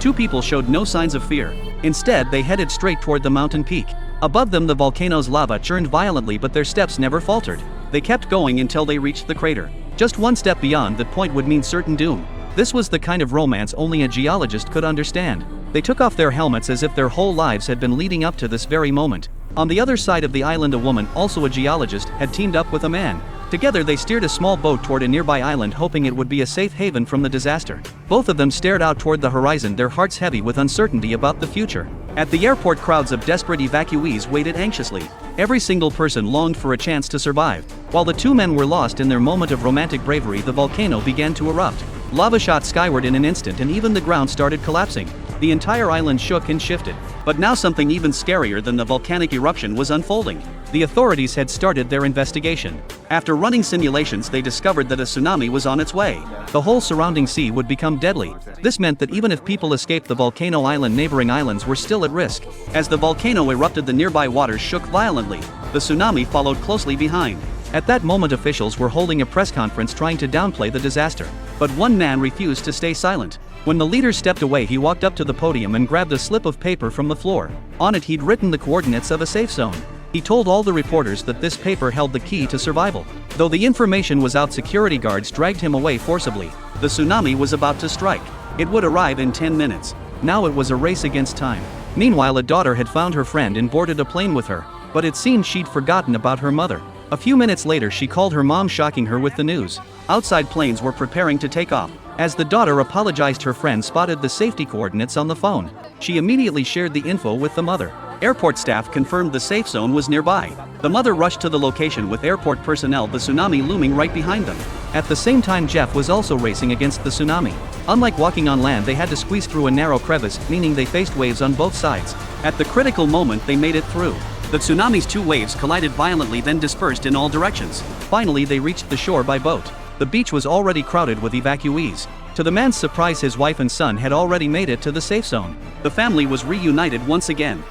two people showed no signs of fear. Instead, they headed straight toward the mountain peak. Above them, the volcano's lava churned violently, but their steps never faltered. They kept going until they reached the crater. Just one step beyond that point would mean certain doom. This was the kind of romance only a geologist could understand. They took off their helmets as if their whole lives had been leading up to this very moment. On the other side of the island, a woman, also a geologist, had teamed up with a man. Together they steered a small boat toward a nearby island, hoping it would be a safe haven from the disaster. Both of them stared out toward the horizon, their hearts heavy with uncertainty about the future. At the airport, crowds of desperate evacuees waited anxiously. Every single person longed for a chance to survive. While the two men were lost in their moment of romantic bravery, the volcano began to erupt. Lava shot skyward in an instant, and even the ground started collapsing. The entire island shook and shifted. But now something even scarier than the volcanic eruption was unfolding. The authorities had started their investigation. After running simulations, they discovered that a tsunami was on its way. The whole surrounding sea would become deadly. This meant that even if people escaped the volcano island, neighboring islands were still at risk. As the volcano erupted, the nearby waters shook violently. The tsunami followed closely behind. At that moment, officials were holding a press conference trying to downplay the disaster. But one man refused to stay silent. When the leader stepped away, he walked up to the podium and grabbed a slip of paper from the floor. On it, he'd written the coordinates of a safe zone. He told all the reporters that this paper held the key to survival. Though the information was out, security guards dragged him away forcibly. The tsunami was about to strike. It would arrive in 10 minutes. Now it was a race against time. Meanwhile, a daughter had found her friend and boarded a plane with her. But it seemed she'd forgotten about her mother. A few minutes later, she called her mom, shocking her with the news. Outside, planes were preparing to take off. As the daughter apologized, her friend spotted the safety coordinates on the phone. She immediately shared the info with the mother. Airport staff confirmed the safe zone was nearby. The mother rushed to the location with airport personnel, the tsunami looming right behind them. At the same time, Jeff was also racing against the tsunami. Unlike walking on land, they had to squeeze through a narrow crevice, meaning they faced waves on both sides. At the critical moment, they made it through. The tsunami's two waves collided violently, then dispersed in all directions. Finally, they reached the shore by boat. The beach was already crowded with evacuees. To the man's surprise, his wife and son had already made it to the safe zone. The family was reunited once again.